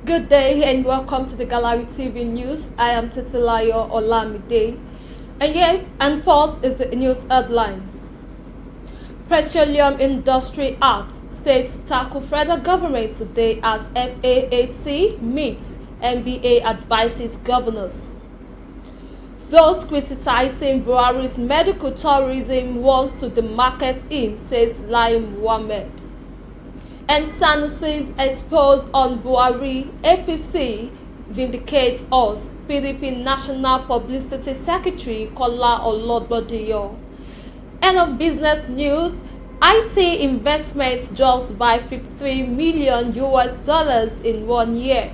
Good day and welcome to the Gallery TV News. I am Titilayo Olamide. And first is the news headline. Petroleum Industry Act. States tackle federal government today as FAAC meets NBA advises governors. Those criticizing Buhari's medical tourism wants to demarket him, says Lai Mohammed. And Sanusi's expose on Buhari, APC vindicates us, PDP National Publicity Secretary Kola Olodbodiyo. And on business news, IT investments drops by $53 million in 1 year.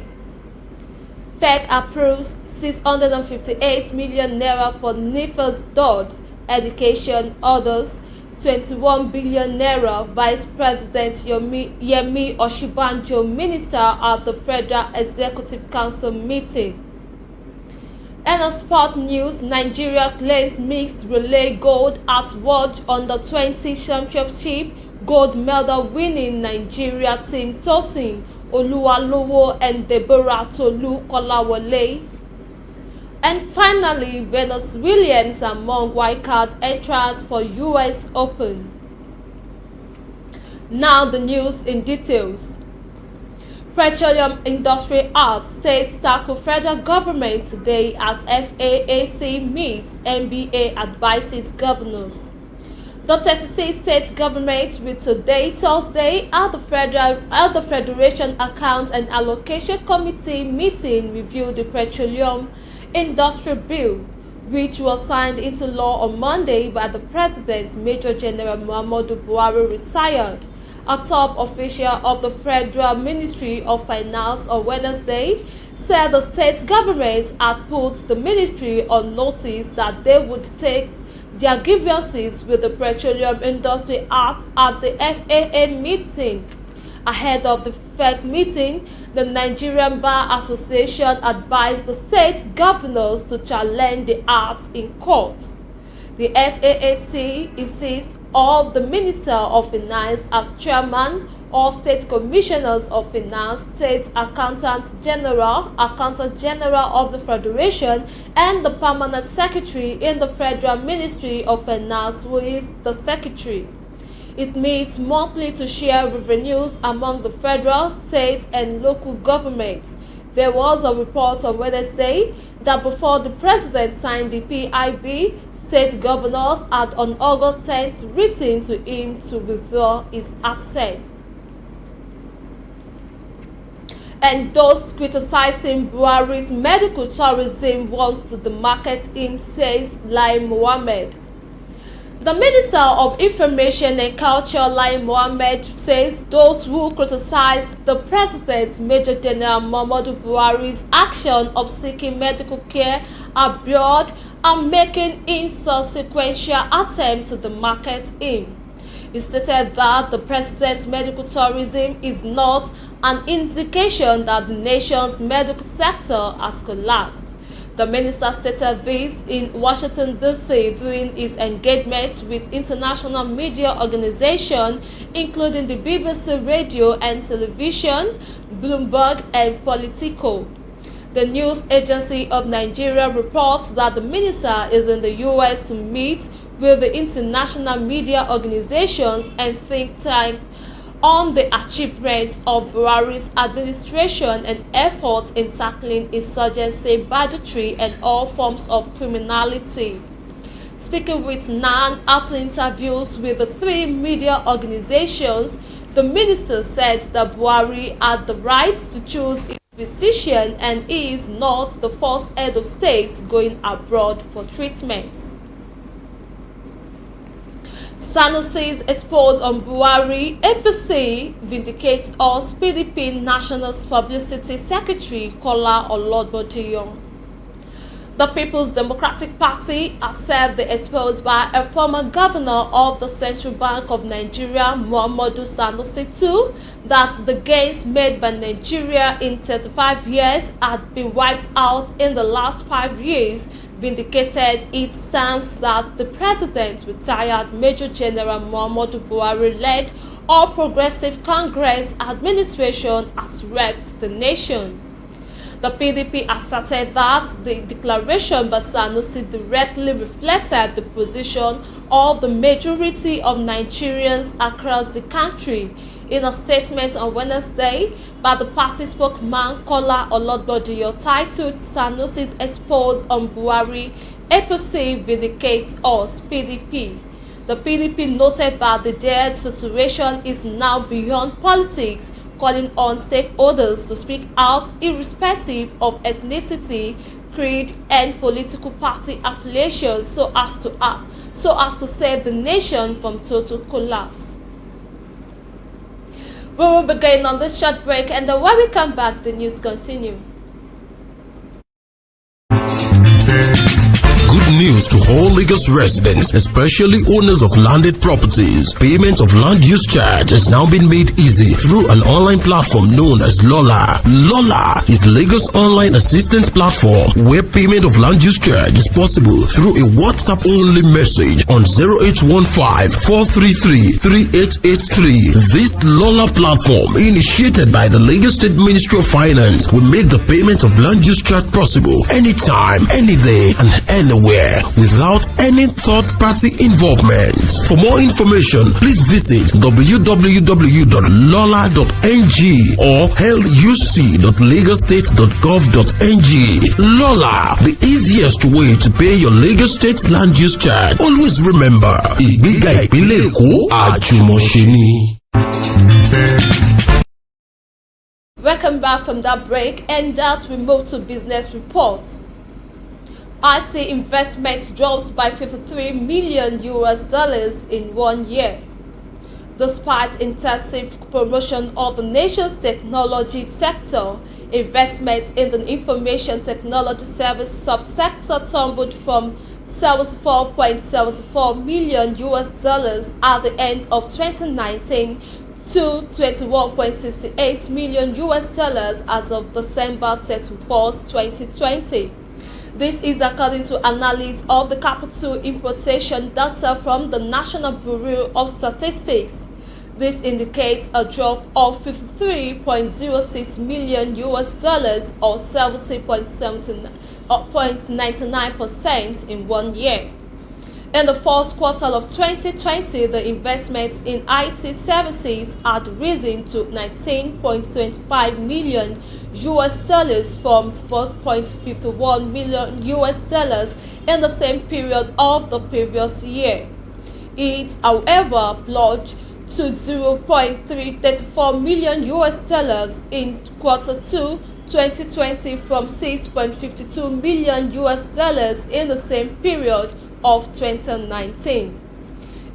FEC approves 658 million naira for NIFA's DODS education orders. 21 billion naira, Vice President Yemi Oshibanjo minister at the Federal Executive Council meeting. And on sport news, Nigeria claims mixed relay gold at World Under-20 Championship. Gold medal winning Nigeria team Tosin Oluwalowo and Deborah Tolu Kolawole. And finally, Venus Williams among wildcard entrants for US Open. Now the news in details. Petroleum Industry Act. States tackle federal government today as FAAC meets NBA advises governors. The 36 state governments will today, Thursday, at the Federation Accounts and Allocation Committee meeting review the Petroleum Industry Bill, which was signed into law on Monday by the President, Major General Muhammadu Buhari, retired. A top official of the Federal Ministry of Finance on Wednesday said the state government had put the ministry on notice that they would take their grievances with the Petroleum Industry Act at the FAA meeting. Ahead of the FEC meeting, the Nigerian Bar Association advised the state governors to challenge the act in court. The FAAC insists of the Minister of Finance as chairman, all state commissioners of finance, state accountant general of the Federation, and the permanent secretary in the Federal Ministry of Finance, who is the secretary. It meets monthly to share revenues among the federal, state, and local governments. There was a report on Wednesday that before the president signed the PIB, state governors had on August 10th written to him to withdraw his absence. And those criticizing Buhari's medical tourism wants to demarket him, says Lai Mohammed. The Minister of Information and Culture, Lai Mohammed, says those who criticize the President, Major General Muhammadu Buhari's action of seeking medical care abroad are making inconsequential attempts to demarket him. He stated that the President's medical tourism is not an indication that the nation's medical sector has collapsed. The minister stated this in Washington, D.C. during his engagement with international media organizations, including the BBC Radio and Television, Bloomberg, and Politico. The news agency of Nigeria reports that the minister is in the U.S. to meet with the international media organizations and think tanks on the achievements of Buhari's administration and efforts in tackling insurgency, banditry, and all forms of criminality. Speaking with NAN after interviews with the three media organizations, the minister said that Buhari had the right to choose his physician and he is not the first head of state going abroad for treatments. Sanusi's expose on Buhari, APC vindicates us, PDP National Publicity Secretary Kola Olodbodiyo. The People's Democratic Party has said the expose by a former governor of the Central Bank of Nigeria, Muhammadu Sanusi II, that the gains made by Nigeria in 35 years had been wiped out in the last 5 years, vindicated its stance that the president, retired Major General Muhammadu Buhari, led All Progressive Congress administration has wrecked the nation. The PDP asserted that the declaration by Sanusi directly reflected the position of the majority of Nigerians across the country. In a statement on Wednesday by the party spokesman Kola Olodbojo titled "Sanusi's expose on Buhari, APC vindicates us, PDP." The PDP noted that the dead situation is now beyond politics, calling on stakeholders to speak out irrespective of ethnicity, creed, and political party affiliation so as to save the nation from total collapse. We will begin on this short break, and then when we come back, the news continue. Good news to all Lagos residents, especially owners of landed properties. Payment of land use charge has now been made easy through an online platform known as Lola. Lola is Lagos online assistance platform where payment of land use charge is possible through a WhatsApp-only message on 0815-433-3883. This Lola platform, initiated by the Lagos State Ministry of Finance, will make the payment of land use charge possible anytime, any day, and anywhere, without any third-party involvement. For more information, please visit www.lola.ng or luc.lagostate.gov.ng. Lola, the easiest way to pay your Lagos State land use charge. Always remember, ìgbéga ìpínlẹ̀ Èkó àjùmọ̀ṣe ni. Welcome back from that break, and that we move to business reports. IT investment drops by $53 million in 1 year. Despite intensive promotion of the nation's technology sector, investment in the information technology service subsector tumbled from $74.74 million at the end of 2019 to $21.68 million as of December 31st, 2020. This is according to analysis of the capital importation data from the National Bureau of Statistics. This indicates a drop of $53.06 million or 70.99% in 1 year. In the first quarter of 2020, the investment in IT services had risen to $19.25 million from $4.51 million in the same period of the previous year. It, however, plunged to $0.334 million in quarter 2 2020 from $6.52 million in the same period of 2019.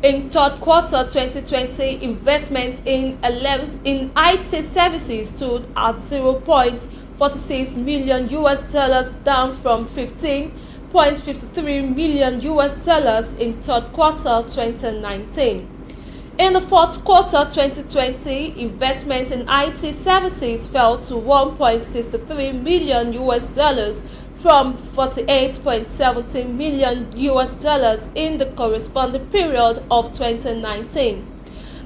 In third quarter 2020, investments in IT services stood at $0.46 million down from $15.53 million in third quarter 2019. In the fourth quarter 2020, investment in IT services fell to $1.63 million from $48.17 million in the corresponding period of 2019.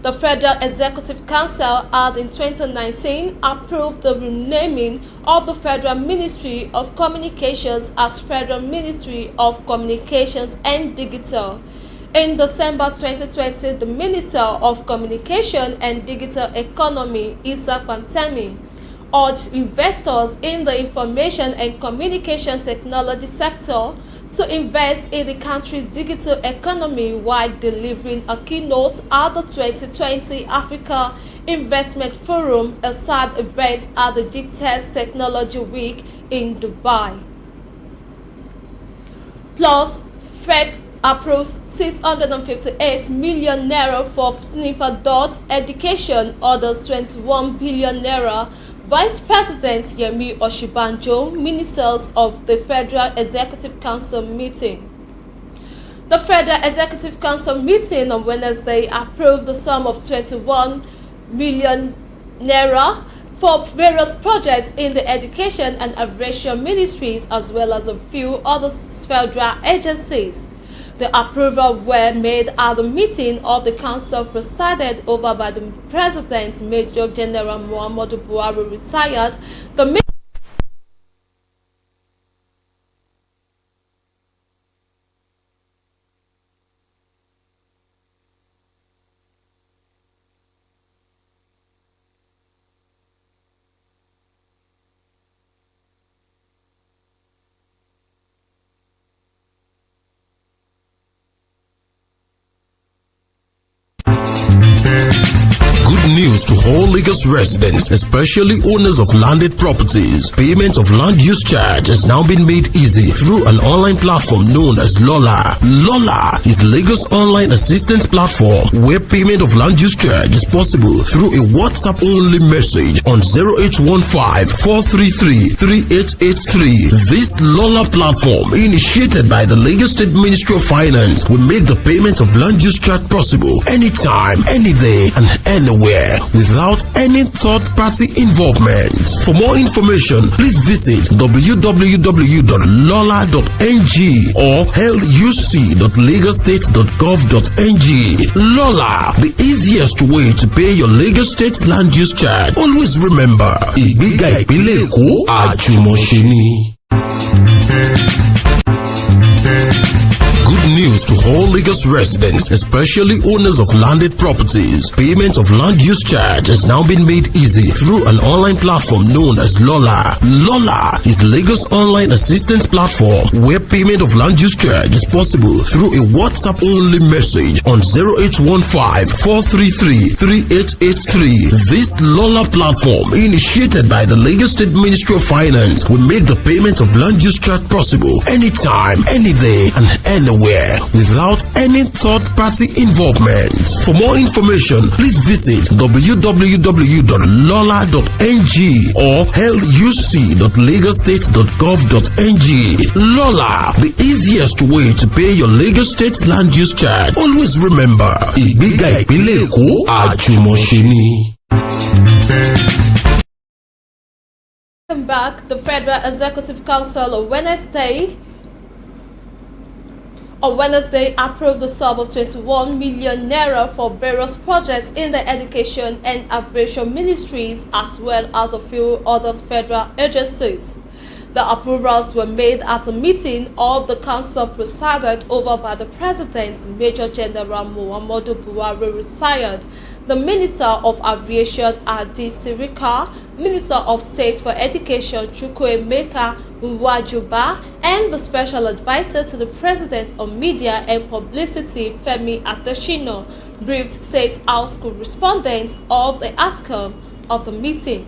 The Federal Executive Council had in 2019 approved the renaming of the Federal Ministry of Communications as Federal Ministry of Communications and Digital. In December 2020, the Minister of Communication and Digital Economy, Issa Pantemi, urged investors in the information and communication technology sector to invest in the country's digital economy while delivering a keynote at the 2020 Africa Investment Forum, a side event at the GTEx Technology Week in Dubai. Plus, Fed approves 658 million naira for sniffer dogs education, orders 21 billion naira. Vice President Yemi Oshibanjo, ministers of the Federal Executive Council meeting. The Federal Executive Council meeting on Wednesday approved the sum of 21 million naira for various projects in the education and aviation ministries as well as a few other federal agencies. The approval were made at the meeting of the council presided over by the President, Major General Muhammadu Buhari retired. The news to all Lagos residents, especially owners of landed properties. Payment of land use charge has now been made easy through an online platform known as Lola. Lola is Lagos online assistance platform where payment of land use charge is possible through a WhatsApp-only message on 0815-433-3883. This Lola platform, initiated by the Lagos State Ministry of Finance, will make the payment of land use charge possible anytime, any day, and anywhere without any third-party involvement. For more information, please visit www.lola.ng or luc.lagostate.gov.ng. Lola, the easiest way to pay your Lagos State land use charge. Always remember, Ìgbéga Ìpínlẹ̀ Èkó àjùmọ̀ṣe ni. Good news to all Lagos residents, especially owners of landed properties. Payment of land use charge has now been made easy through an online platform known as Lola. Lola is Lagos online assistance platform where payment of land use charge is possible through a WhatsApp-only message on 0815-433-3883. This Lola platform, initiated by the Lagos State Ministry of Finance, will make the payment of land use charge possible anytime, any day, and anywhere without any third-party involvement. For more information, please visit www.lola.ng or luc.lagostate.gov.ng. Lola, the easiest way to pay your Lagos State land use charge. Always remember, Ìgbéga Ìpínlẹ̀ Èkó àjùmọ̀ṣe ni. Welcome back. The Federal Executive Council on Wednesday approved the sum of 21 million naira for various projects in the Education and Aviation Ministries as well as a few other federal agencies. The approvals were made at a meeting of the council presided over by the President, Major General Muhammadu Buhari retired, the Minister of Aviation Adi Sirika, Minister of State for Education Chukwuemeka Nwajuba, and the Special Advisor to the President on Media and Publicity Femi Adesina briefed State House correspondents of the outcome of the meeting.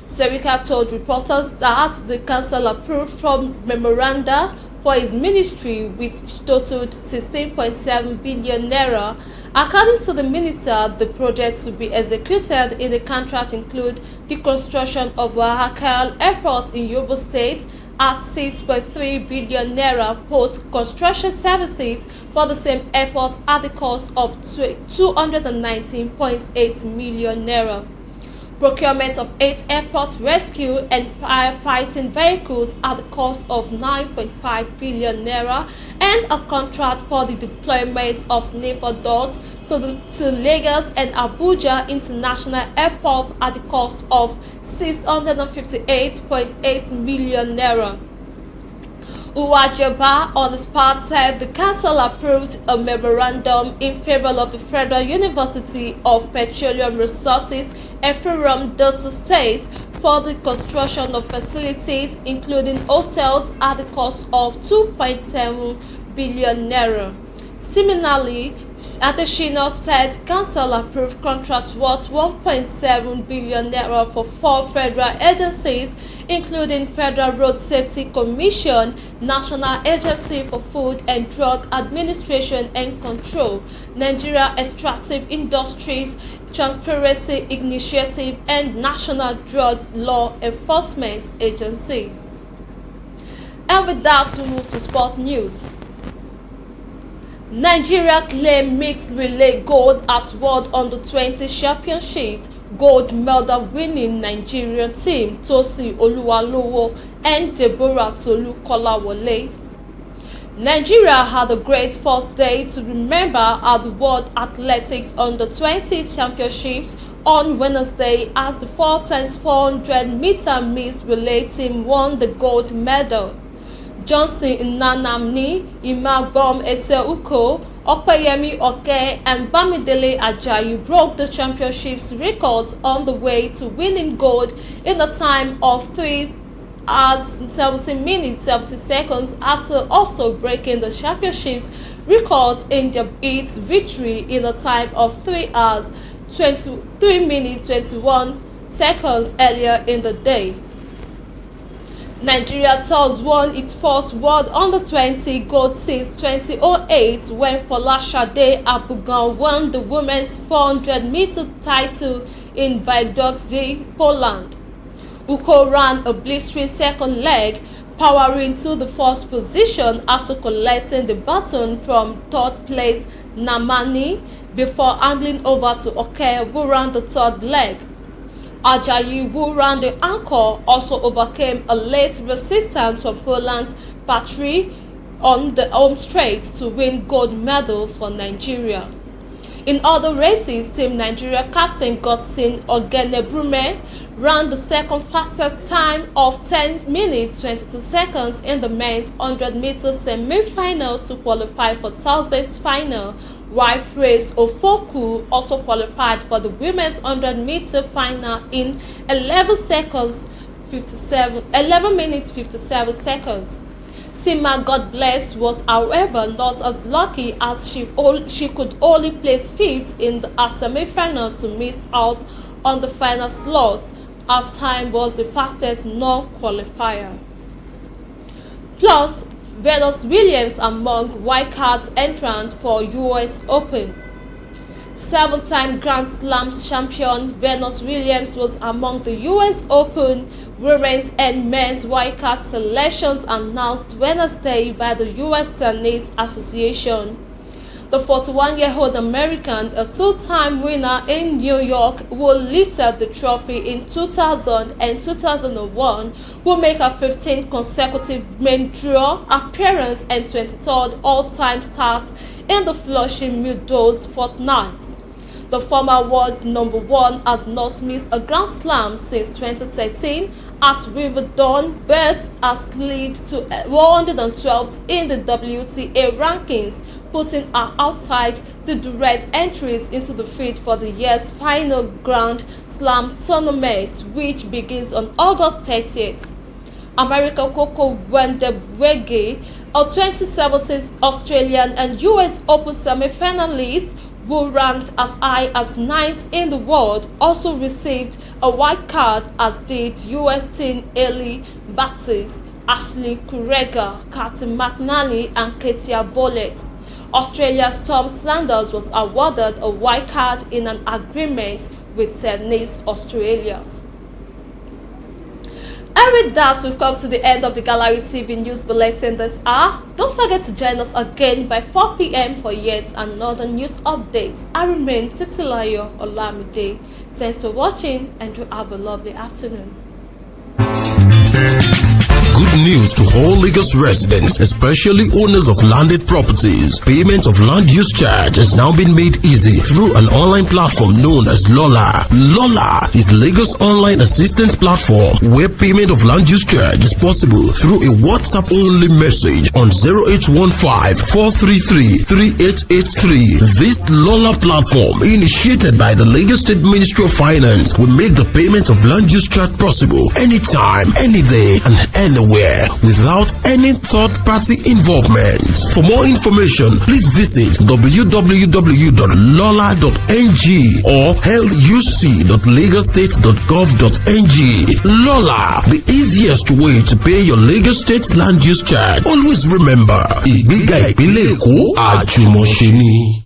Serika told reporters that the council approved from memoranda for his ministry, which totaled 16.7 billion naira. According to the minister, the projects to be executed in the contract include the construction of Wahakal Airport in Yobe State at 6.3 billion naira, post-construction services for the same airport at the cost of 219.8 million naira. Procurement of 8 airport rescue and firefighting vehicles at the cost of 9.5 billion naira, and a contract for the deployment of sniffer dogs to Lagos and Abuja International Airport at the cost of 658.8 million naira. Uwajeba on his part said the council approved a memorandum in favor of the Federal University of Petroleum Resources Ephraim Delta State for the construction of facilities including hostels at the cost of 2.7 billion naira. Similarly, Adesina said council approved contract worth 1.7 billion naira for 4 federal agencies including Federal Road Safety Commission, National Agency for Food and Drug Administration and Control, Nigeria Extractive Industries Transparency Initiative, and National Drug Law Enforcement Agency. And with that, we move to sport news. Nigeria claim mixed relay gold at World Under-20 Championships. Gold medal winning Nigerian team Tosin Oluwalowo and Deborah Tolu Kolawole. Nigeria had a great first day to remember at the World Athletics Under-20s Championships on Wednesday as the 4x400-meter mixed relay team won the gold medal. Johnson Nnamani, Imagbom Eseuko, Opeyemi Oke and Bamidele Ajayi broke the championship's records on the way to winning gold in a time of 3 hours 17 minutes 70 seconds after also breaking the championship's records in its victory in a time of 3 hours 23 minutes 21 seconds earlier in the day. Nigeria thus won its first World Under-20 gold since 2008 when Folashade Abugan won the women's 400-meter title in Bydgoszcz, Poland. Uko ran a blistering second leg, powering to the first position after collecting the baton from third place Nnamani before ambling over to Oke, who ran the third leg. Ajayi, who ran the anchor, also overcame a late resistance from Poland's Patry on the home straight to win gold medal for Nigeria. In other races, Team Nigeria captain Godson Ogenebrume ran the second fastest time of 10 minutes 22 seconds in the men's 100-meter semi-final to qualify for Thursday's final, while Praise Ofoku also qualified for the women's 100-meter final in 11 minutes 57 seconds. Tima God Bless was however not as lucky as she could only place 5th in the semi-final to miss out on the final slot. Half-time was the fastest non-qualifier. Plus, Venus Williams among wildcard entrants for US Open. 7-time Grand Slam champion Venus Williams was among the US Open women's and men's wildcard selections announced Wednesday by the US Tennis Association. The 41-year-old American, a two-time winner in New York, who lifted the trophy in 2000 and 2001, will make her 15th consecutive main draw appearance and 23rd all-time start in the Flushing Meadows fortnight. The former world number 1 has not missed a Grand Slam since 2013 at Wimbledon, but has slid to 112th in the WTA rankings, putting her outside the direct entries into the field for the year's final Grand Slam tournament, which begins on August 30th. American Coco Wendewege, a 2017 Australian and US Open semi-finalist who ranked as high as 9th in the world, also received a white card, as did US teen Ellie Bates, Ashley Kurega, Kathy McNally and Katia Vollet. Australia's Tom Sanders was awarded a white card in an agreement with Tennis Australia. And with that, we've come to the end of the Gallery TV News Bulletin this hour. Don't forget to join us again by 4 p.m. for yet another news update. I remain Titilayo Olamide. Thanks for watching and you have a lovely afternoon. Good news to all Lagos residents, especially owners of landed properties. Payment of land use charge has now been made easy through an online platform known as Lola. Lola is Lagos online assistance platform where payment of land use charge is possible through a WhatsApp-only message on 0815-433-3883. This Lola platform, initiated by the Lagos State Ministry of Finance, will make the payment of land use charge possible anytime, any day, and anywhere, without any third-party involvement. For more information, please visit www.lola.ng or luc.lagostate.gov.ng. Lola, the easiest way to pay your Lagos State land use charge. Always remember, Ìgbéga Ìpínlẹ̀ Èkó àjùmọ̀ṣe ni.